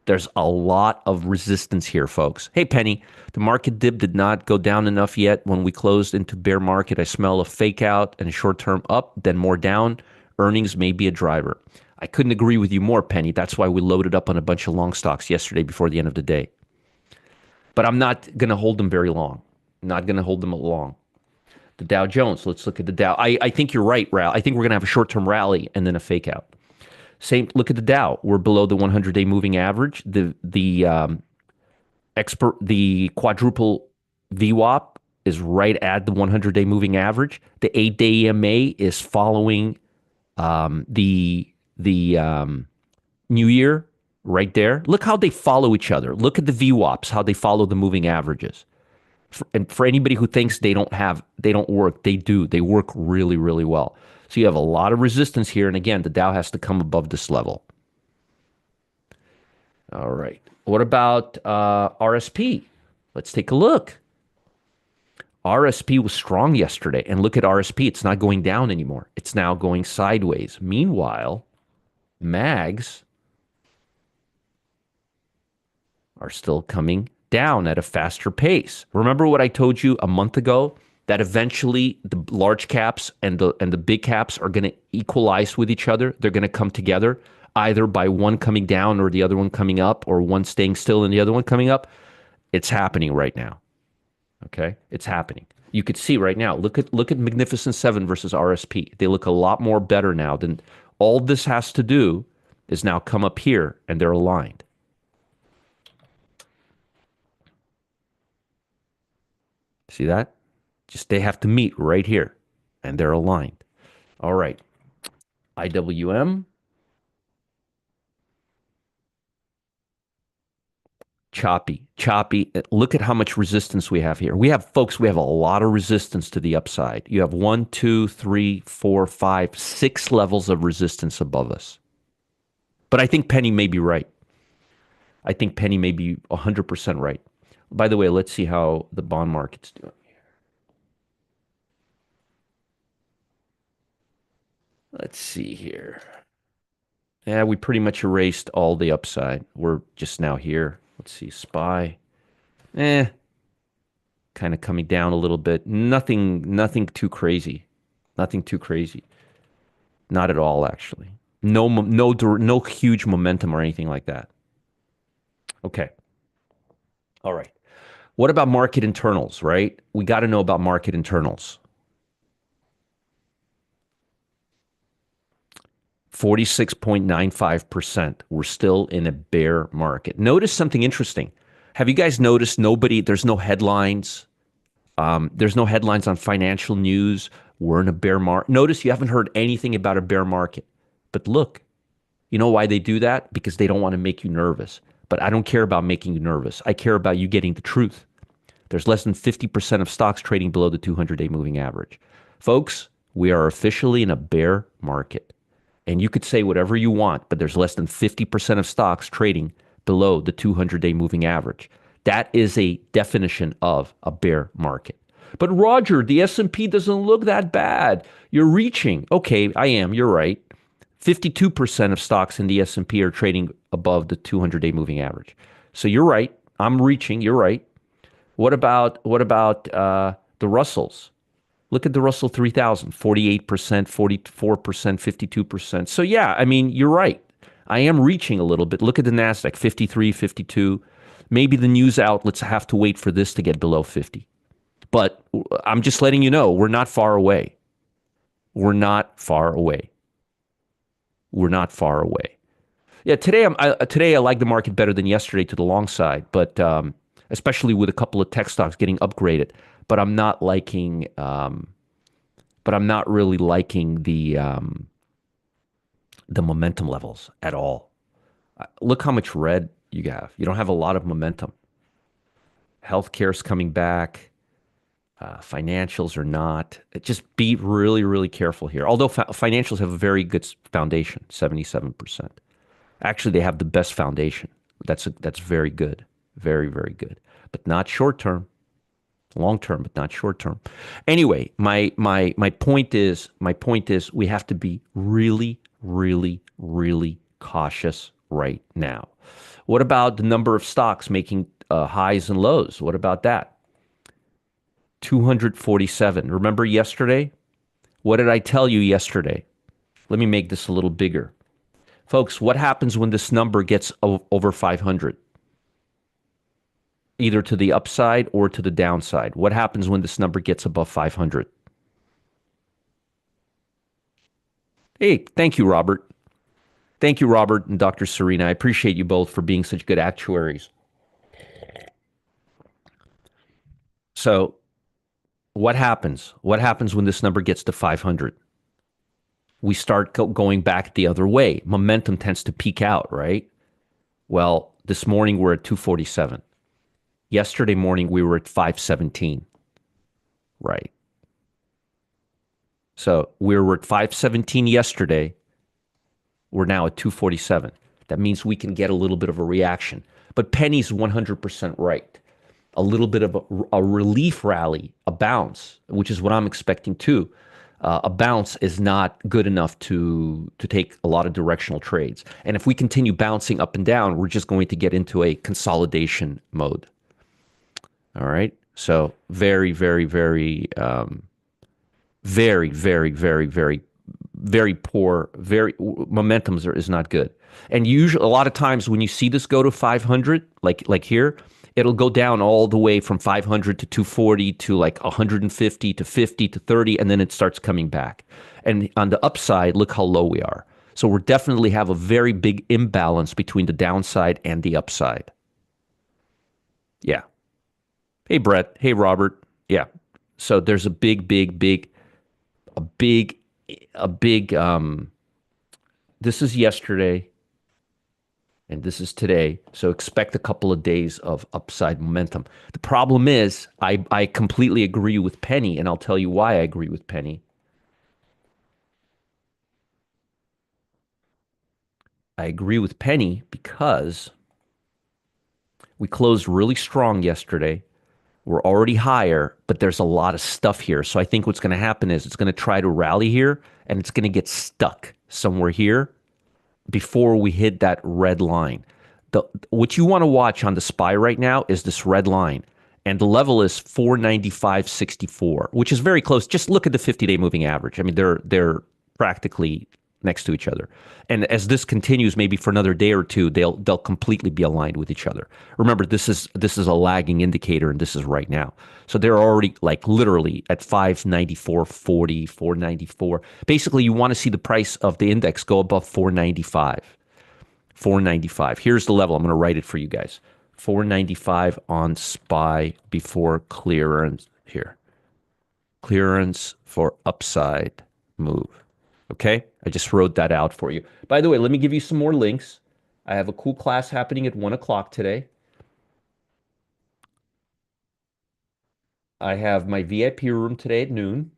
There's a lot of resistance here, folks. Hey, Penny, the market dip did not go down enough yet. When we closed into bear market, I smell a fake out and a short term up, then more down. Earnings may be a driver. I couldn't agree with you more, Penny. That's why we loaded up on a bunch of long stocks yesterday before the end of the day. But I'm not going to hold them very long. Not going to hold them long. The Dow Jones, let's look at the Dow. I think you're right, Ral. I think we're going to have a short-term rally and then a fake out. Same. Look at the Dow. We're below the 100-day moving average. The quadruple VWAP is right at the 100-day moving average. The 8-day EMA is following the New Year right there. Look how they follow each other. Look at the VWAPs, how they follow the moving averages. And for anybody who thinks they don't work, they do. They work really, really well. So you have a lot of resistance here. And again, the Dow has to come above this level. All right. What about RSP? Let's take a look. RSP was strong yesterday. And look at RSP. It's not going down anymore. It's now going sideways. Meanwhile, MAGs are still coming down at a faster pace. Remember what I told you a month ago? That eventually the large caps and the big caps are going to equalize with each other. They're going to come together either by one coming down or the other one coming up, or one staying still and the other one coming up. It's happening right now. Okay, it's happening. You could see right now. Look at Magnificent Seven versus RSP. They look a lot more better now. Than all this has to do is now come up here and they're aligned. See that? Just they have to meet right here and they're aligned. All right. IWM. Choppy. Look at how much resistance we have here. We have a lot of resistance to the upside. You have 1, 2, 3, 4, 5, 6 levels of resistance above us. But I think Penny may be right. I think Penny may be 100% right. By the way, let's see how the bond market's doing. Let's see here. Yeah, we pretty much erased all the upside. We're just now here. Let's see, SPY. Kind of coming down a little bit. Nothing too crazy. Nothing too crazy. Not at all, actually. No huge momentum or anything like that. Okay. All right. What about market internals, right? We got to know about market internals. 46.95%. We're still in a bear market. Notice something interesting. Have you guys noticed there's no headlines? There's no headlines on financial news. We're in a bear market. Notice you haven't heard anything about a bear market. But look, you know why they do that? Because they don't want to make you nervous. But I don't care about making you nervous. I care about you getting the truth. There's less than 50% of stocks trading below the 200-day moving average. Folks, we are officially in a bear market. And you could say whatever you want, but there's less than 50% of stocks trading below the 200-day moving average. That is a definition of a bear market. But Roger, the S&P doesn't look that bad. You're reaching. Okay, I am. You're right. 52% of stocks in the S&P are trading above the 200-day moving average. So you're right. I'm reaching. You're right. What about the Russells? Look at the Russell 3000, 48%, 44%, 52%. So yeah, I mean, you're right. I am reaching a little bit. Look at the NASDAQ, 53, 52. Maybe the news outlets have to wait for this to get below 50. But I'm just letting you know, we're not far away. We're not far away. We're not far away. Yeah, today I like the market better than yesterday to the long side, but especially with a couple of tech stocks getting upgraded. But I'm not liking. But I'm not really liking the momentum levels at all. Look how much red you have. You don't have a lot of momentum. Healthcare's coming back. Financials are not. Just be really, really careful here. Although financials have a very good foundation, 77%. Actually, they have the best foundation. That's very good. Very, very good. But not short term. Long term, but not short term. Anyway, my point is we have to be really, really, really cautious right now. What about the number of stocks making highs and lows? What about that? 247. Remember yesterday? What did I tell you yesterday? Let me make this a little bigger. Folks, what happens when this number gets over 500? Either to the upside or to the downside. What happens when this number gets above 500? Hey, thank you, Robert. Thank you, Robert and Dr. Serena. I appreciate you both for being such good actuaries. So what happens? What happens when this number gets to 500? We start going back the other way. Momentum tends to peak out, right? Well, this morning we're at 247. Yesterday morning, we were at 517, right? So we were at 517 yesterday. We're now at 247. That means we can get a little bit of a reaction. But Penny's 100% right. A little bit of a relief rally, a bounce, which is what I'm expecting too. A bounce is not good enough to take a lot of directional trades. And if we continue bouncing up and down, we're just going to get into a consolidation mode. All right. So very, very, very, very, very, very, very, very poor. Very momentum is not good. And usually, a lot of times when you see this go to 500, like here, it'll go down all the way from 500 to 240 to like 150 to 50 to 30, and then it starts coming back. And on the upside, look how low we are. So we definitely have a very big imbalance between the downside and the upside. Yeah. Hey, Brett. Hey, Robert. Yeah. So there's a big, this is yesterday and this is today. So expect a couple of days of upside momentum. The problem is I completely agree with Penny, and I'll tell you why I agree with Penny. I agree with Penny because we closed really strong yesterday. We're already higher, but there's a lot of stuff here. So I think what's going to happen is it's going to try to rally here, and it's going to get stuck somewhere here before we hit that red line. What you want to watch on the SPY right now is this red line. And the level is 495.64, which is very close. Just look at the 50-day moving average. I mean, they're practically next to each other. And as this continues, maybe for another day or two, they'll completely be aligned with each other. Remember, this is a lagging indicator, and this is right now. So they're already like literally at 594.40, 494. Basically, you want to see the price of the index go above 495. 495. Here's the level. I'm going to write it for you guys. 495 on SPY before clearance here. Clearance for upside move. Okay? I just wrote that out for you. By the way, let me give you some more links. I have a cool class happening at 1 o'clock today. I have my VIP room today at noon.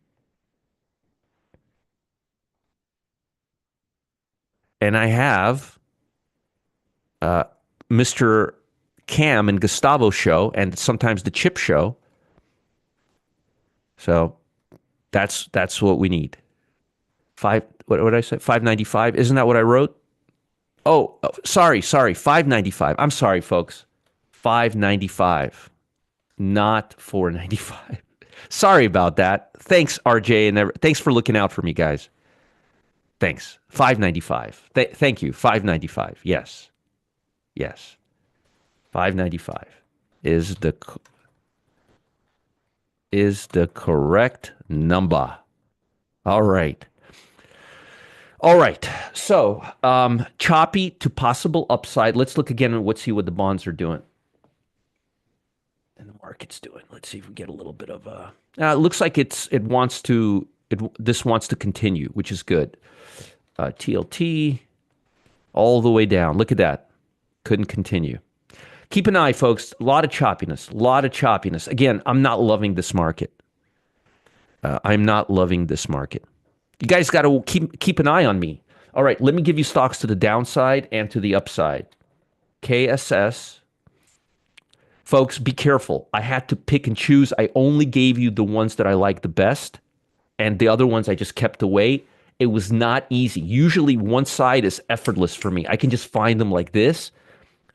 And I have Mr. Cam and Gustavo show and sometimes the Chip show. So that's what we need. What did I say? 595. Isn't that what I wrote? Oh, sorry. 595. I'm sorry, folks. 595, not 495. Sorry about that. Thanks, RJ, and thanks for looking out for me, guys. Thanks. 595. Thank you. 595. Yes. 595 is the correct number. All right. So, choppy to possible upside. Let's look again and see what the bonds are doing. And the market's doing. Let's see if we get a little bit of a. It looks like this wants to continue, which is good. TLT all the way down. Look at that. Couldn't continue. Keep an eye, folks. A lot of choppiness. Again, I'm not loving this market. I'm not loving this market. You guys got to keep an eye on me. All right, let me give you stocks to the downside and to the upside. KSS. Folks, be careful. I had to pick and choose. I only gave you the ones that I like the best, and the other ones I just kept away. It was not easy. Usually one side is effortless for me. I can just find them like this.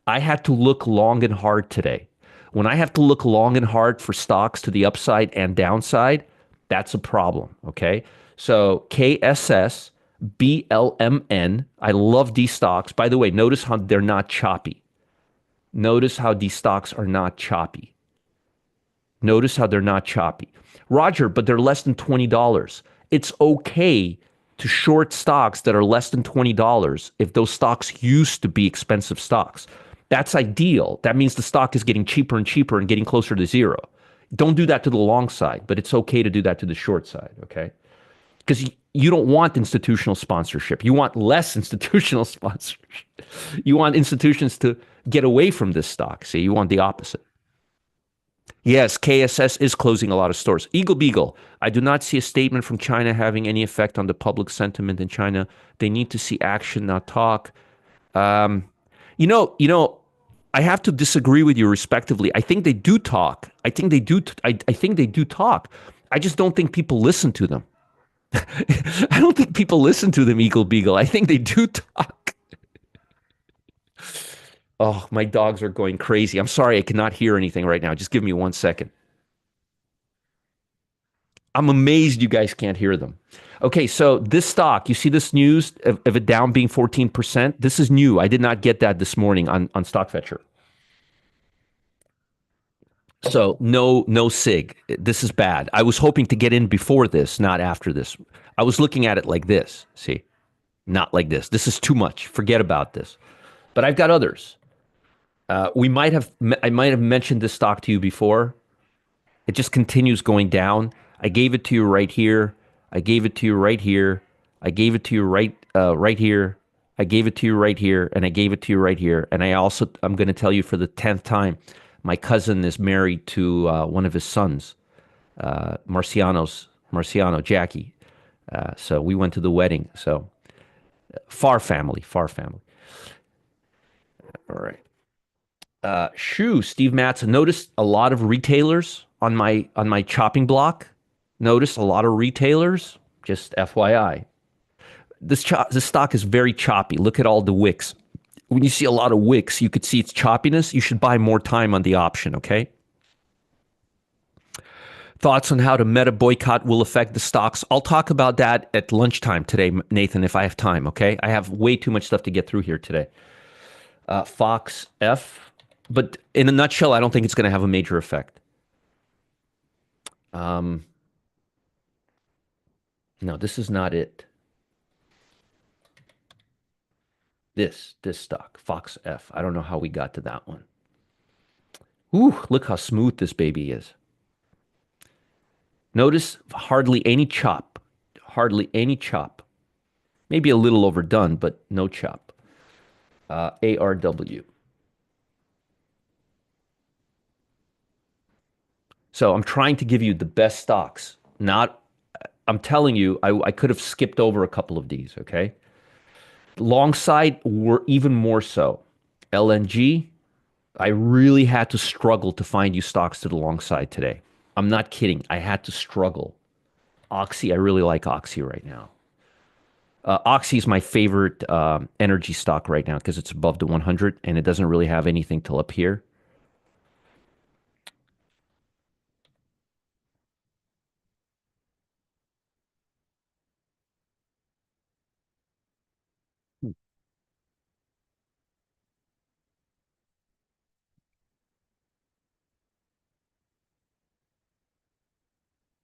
I had to look long and hard today. When I have to look long and hard for stocks to the upside and downside, that's a problem, okay? So KSS, BLMN, I love these stocks. By the way, notice how they're not choppy. Notice how these stocks are not choppy. Notice how they're not choppy. Roger, but they're less than $20. It's okay to short stocks that are less than $20 if those stocks used to be expensive stocks. That's ideal. That means the stock is getting cheaper and cheaper and getting closer to zero. Don't do that to the long side, but it's okay to do that to the short side, okay? Because you don't want institutional sponsorship. You want less institutional sponsorship. You want institutions to get away from this stock. See, you want the opposite. Yes, KSS is closing a lot of stores. Eagle Beagle, I do not see a statement from China having any effect on the public sentiment in China. They need to see action, not talk. You know, I have to disagree with you respectively. I think they do talk. I think they do. I think they do talk. I just don't think people listen to them. I don't think people listen to them, Eagle Beagle. I think they do talk. Oh, my dogs are going crazy. I'm sorry, I cannot hear anything right now. Just give me 1 second. I'm amazed you guys can't hear them. Okay, so this stock, you see this news of it down being 14%? This is new. I did not get that this morning on StockFetcher. So no SIG. This is bad. I was hoping to get in before this, not after this. I was looking at it like this. See, not like this. This is too much. Forget about this. But I've got others. I might have mentioned this stock to you before. It just continues going down. I gave it to you right here. I gave it to you right here. I gave it to you right here. I gave it to you right here, and I gave it to you right here. And I'm going to tell you for the 10th time, my cousin is married to one of his sons, Marciano, Jackie. So we went to the wedding. So far family. All right. Steve Matson. Noticed a lot of retailers on my chopping block. Notice a lot of retailers. Just FYI. This stock is very choppy. Look at all the wicks. When you see a lot of wicks, you could see its choppiness. You should buy more time on the option, okay? Thoughts on how the meta boycott will affect the stocks? I'll talk about that at lunchtime today, Nathan, if I have time. Okay, I have way too much stuff to get through here today. Fox F, but in a nutshell, I don't think it's going to have a major effect. Um, no, this is not it. This stock, Fox F. I don't know how we got to that one. Ooh, look how smooth this baby is. Notice hardly any chop. Hardly any chop. Maybe a little overdone, but no chop. ARW. So I'm trying to give you the best stocks. Not, I'm telling you, I could have skipped over a couple of these, okay? Long side were even more so. LNG, I really had to struggle to find you stocks to the long side today. I'm not kidding. I had to struggle. Oxy, I really like Oxy right now. Oxy is my favorite energy stock right now because it's above the 100 and it doesn't really have anything till up here.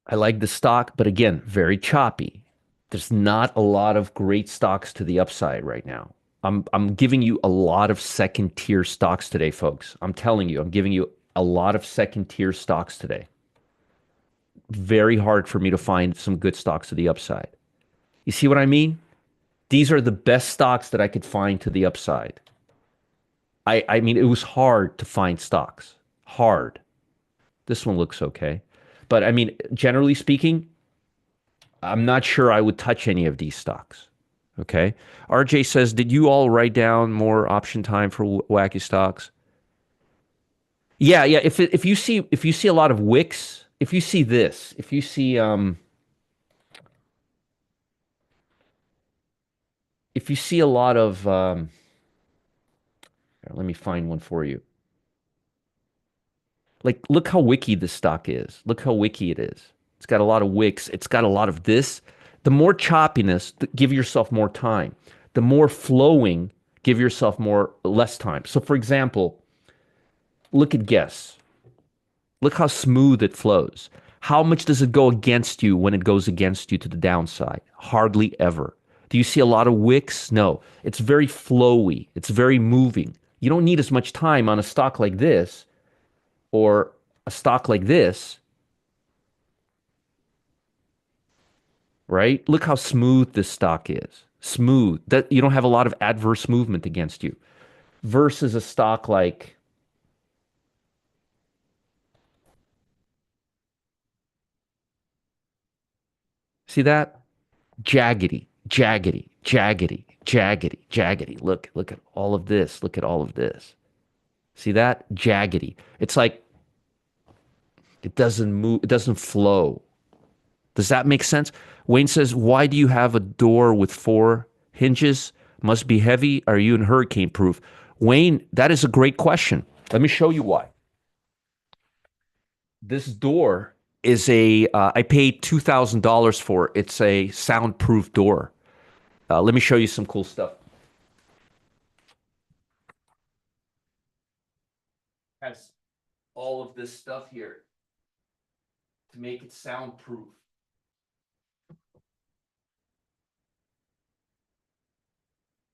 I like the stock, but again, very choppy. There's not a lot of great stocks to the upside right now. I'm giving you a lot of second tier stocks today, folks. I'm telling you, I'm giving you a lot of second tier stocks today. Very hard for me to find some good stocks to the upside. You see what I mean? These are the best stocks that I could find to the upside. I mean, it was hard to find stocks. Hard. This one looks okay. But I mean, generally speaking, I'm not sure I would touch any of these stocks. Okay. RJ says, did you all write down more option time for wacky stocks? Yeah, yeah. If you see a lot of wicks, if you see this, if you see if you see a lot of let me find one for you. Like, look how wicky this stock is. Look how wicky it is. It's got a lot of wicks. It's got a lot of this. The more choppiness, give yourself more time. The more flowing, give yourself more less time. So, for example, look at Guess. Look how smooth it flows. How much does it go against you when it goes against you to the downside? Hardly ever. Do you see a lot of wicks? No. It's very flowy. It's very moving. You don't need as much time on a stock like this or a stock like this, right? Look how smooth this stock is. Smooth. That you don't have a lot of adverse movement against you versus a stock like, see that? Jaggedy, jaggedy, jaggedy, jaggedy, jaggedy. Look at all of this. Look at all of this. See that? Jaggedy. It's like it doesn't move, it doesn't flow. Does that make sense? Wayne says, why do you have a door with four hinges? Must be heavy. Are you in hurricane proof? Wayne, that is a great question. Let me show you why. This door is I paid $2,000 for it. It's a soundproof door. Let me show you some cool stuff. Has all of this stuff here to make it soundproof.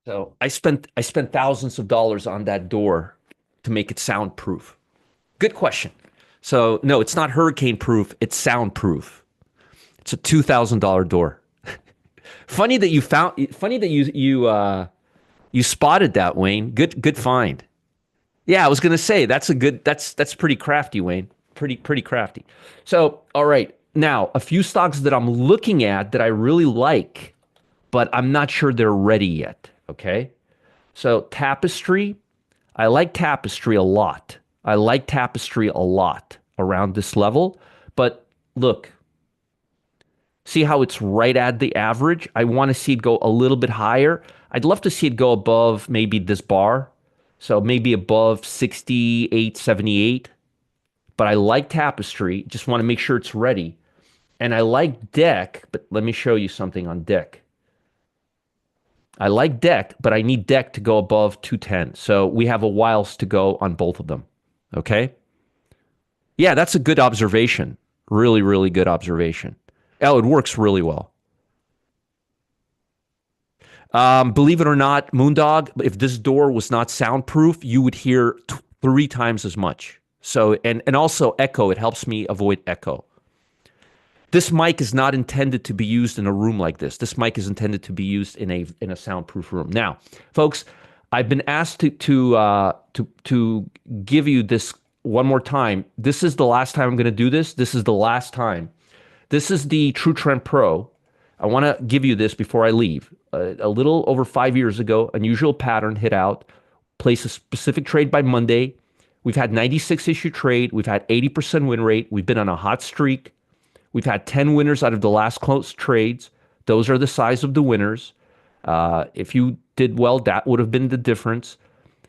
So I spent thousands of dollars on that door to make it soundproof. Good question. So no, it's not hurricane proof, it's soundproof. It's a $2,000 door. Funny that you spotted that, Wayne. Good find. Yeah, I was gonna say that's pretty crafty, Wayne. Pretty crafty. So, all right. Now, a few stocks that I'm looking at that I really like, but I'm not sure they're ready yet. Okay. So Tapestry, I like Tapestry a lot. I like Tapestry a lot around this level. But look, see how it's right at the average? I want to see it go a little bit higher. I'd love to see it go above maybe this bar. So maybe above 68, 78. but I like Tapestry. Just want to make sure it's ready. And I like Deck, but let me show you something on Deck. I like Deck, but I need Deck to go above 210. So we have a whiles to go on both of them. Okay. Yeah, that's a good observation. Really, really good observation. Oh, it works really well. Believe it or not, Moondog, if this door was not soundproof, you would hear three times as much. So, and also echo, it helps me avoid echo. This mic is not intended to be used in a room like this. This mic is intended to be used in a soundproof room. Now, folks, I've been asked to give you this one more time. This is the last time I'm going to do this. This is the last time. This is the True Trend Pro. I want to give you this before I leave. A little over 5 years ago, unusual pattern hit out. Place a specific trade by Monday. We've had 96 issue trade. We've had 80% win rate. We've been on a hot streak. We've had 10 winners out of the last close trades. Those are the size of the winners. If you did well, that would have been the difference.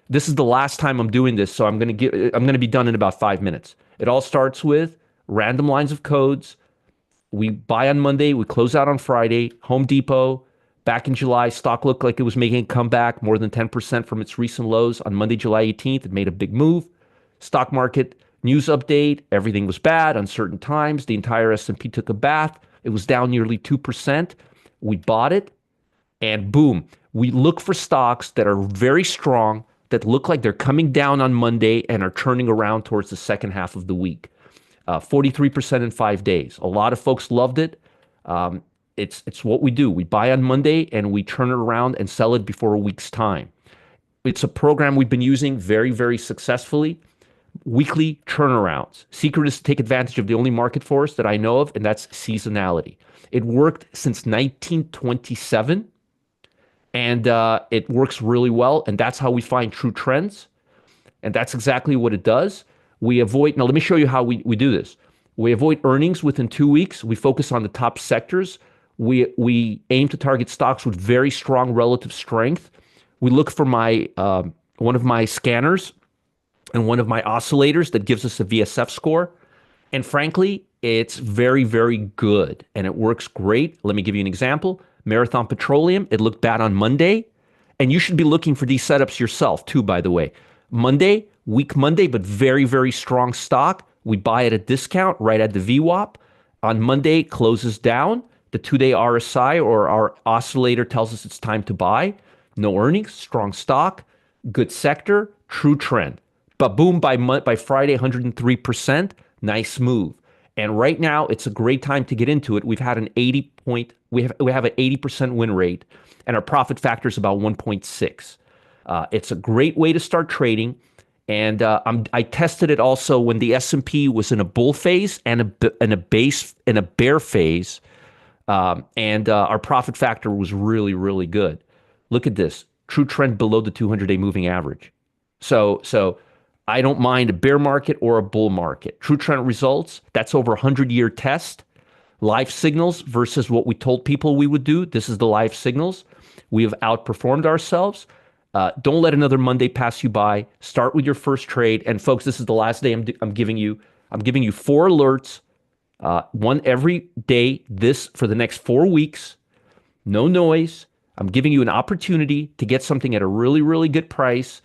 This is the last time I'm doing this, so I'm going to be done in about 5 minutes. It all starts with random lines of codes. We buy on Monday, we close out on Friday. Home Depot, back in July, stock looked like it was making a comeback, more than 10% from its recent lows. On Monday, July 18th, it made a big move. Stock market news update, everything was bad, uncertain times. The entire S&P took a bath. It was down nearly 2%. We bought it, and boom, we look for stocks that are very strong, that look like they're coming down on Monday and are turning around towards the second half of the week. 43% in 5 days. A lot of folks loved it. It's what we do. We buy on Monday and we turn it around and sell it before a week's time. It's a program we've been using very, very successfully. Weekly turnarounds. Secret is to take advantage of the only market force that I know of, and that's seasonality. It worked since 1927, and it works really well, and that's how we find true trends, and that's exactly what it does. We avoid, now let me show you how we do this. We avoid earnings within 2 weeks. We focus on the top sectors. We aim to target stocks with very strong relative strength. We look for one of my scanners and one of my oscillators that gives us a VSF score. And frankly, it's very, very good and it works great. Let me give you an example. Marathon Petroleum, it looked bad on Monday. And you should be looking for these setups yourself too, by the way. Monday, weak Monday, but very, very strong stock. We buy at a discount right at the VWAP. On Monday, closes down. The 2-day RSI or our oscillator tells us it's time to buy. No earnings, strong stock, good sector, true trend. But boom, by Friday, 103%, nice move. And right now, it's a great time to get into it. We've had an 80 point, we have an 80% win rate, and our profit factor is about 1.6. It's a great way to start trading. And I tested it also when the S&P was in a bull phase and a bear phase, and our profit factor was really, really good. Look at this, true trend below the 200-day moving average. So I don't mind a bear market or a bull market. True trend results, that's over a 100-year test. Live signals versus what we told people we would do. This is the live signals. We have outperformed ourselves. Don't let another Monday pass you by. Start with your first trade. And folks, this is the last day I'm giving you. I'm giving you 4 alerts, one every day, this for the next 4 weeks. No noise. I'm giving you an opportunity to get something at a really, really good price.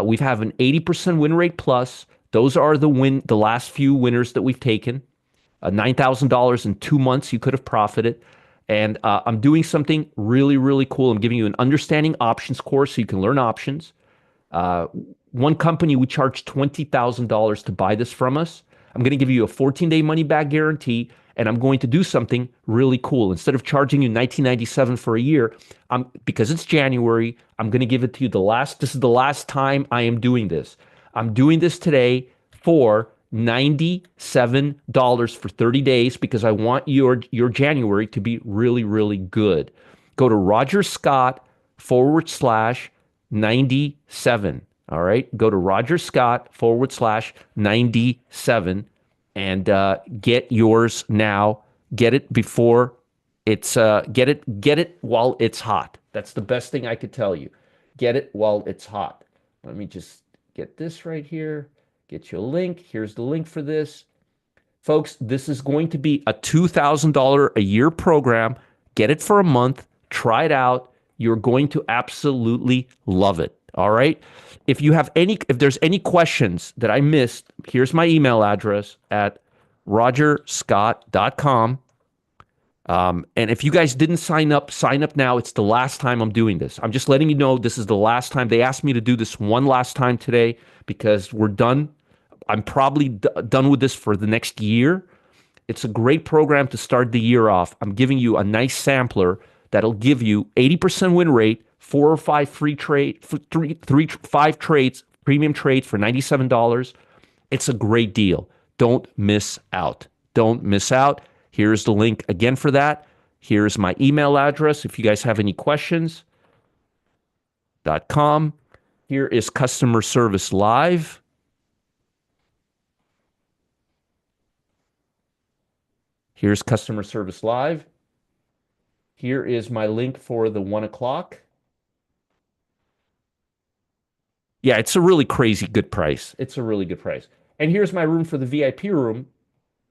We have an 80% win rate plus. Those are the last few winners that we've taken. $9,000 in 2 months you could have profited. And I'm doing something really, really cool. I'm giving you an understanding options course so you can learn options. One company, we charge $20,000 to buy this from us. I'm going to give you a 14-day money-back guarantee, and I'm going to do something really cool. Instead of charging you $19.97 for a year, because it's January, I'm going to give it to you this is the last time I am doing this. I'm doing this today for $97 for 30 days because I want your January to be really, really good. Go to rogerscott/97. All right. Go to rogerscott/97 and get yours now. Get it before it's get it while it's hot. That's the best thing I could tell you. Get it while it's hot. Let me just get this right here. Get you a link. Here's the link for this. Folks, this is going to be a $2,000 a year program. Get it for a month. Try it out. You're going to absolutely love it. All right. If there's any questions that I missed, here's my email address at rogerscott.com. And if you guys didn't sign up now. It's the last time I'm doing this. I'm just letting you know this is the last time. They asked me to do this one last time today because we're done. I'm probably done with this for the next year. It's a great program to start the year off. I'm giving you a nice sampler that'll give you 80% win rate, 4 or 5 free trade, five trades, premium trades for $97. It's a great deal. Don't miss out. Don't miss out. Here's the link again for that. Here's my email address if you guys have any questions. .com. Here is customer service live. Here's customer service live. Here is my link for the 1 o'clock. Yeah, it's a really crazy good price. It's a really good price. And here's my room for the VIP room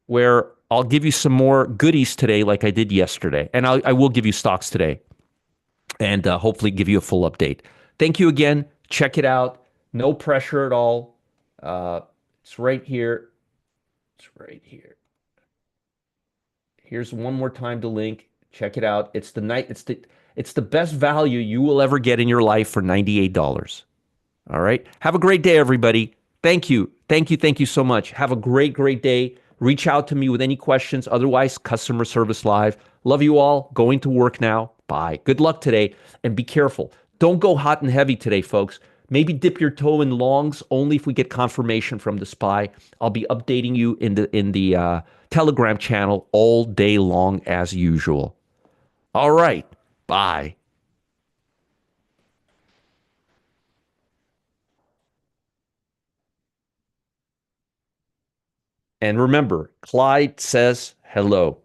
where I'll give you some more goodies today, like I did yesterday. And I will give you stocks today and hopefully give you a full update. Thank you again. Check it out. No pressure at all. Uh, it's right here. It's right here. Here's one more time the link. Check it out. It's the best value you will ever get in your life for $98. All right. Have a great day, everybody. Thank you. Thank you. Thank you so much. Have a great, great day. Reach out to me with any questions. Otherwise, customer service live. Love you all. Going to work now. Bye. Good luck today and be careful. Don't go hot and heavy today, folks. Maybe dip your toe in longs only if we get confirmation from the SPY. I'll be updating you in the Telegram channel all day long as usual. All right. Bye. And remember, Clyde says hello.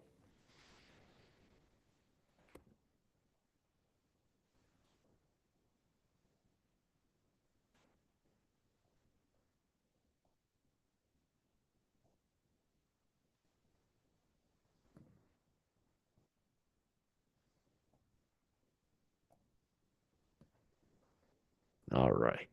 All right.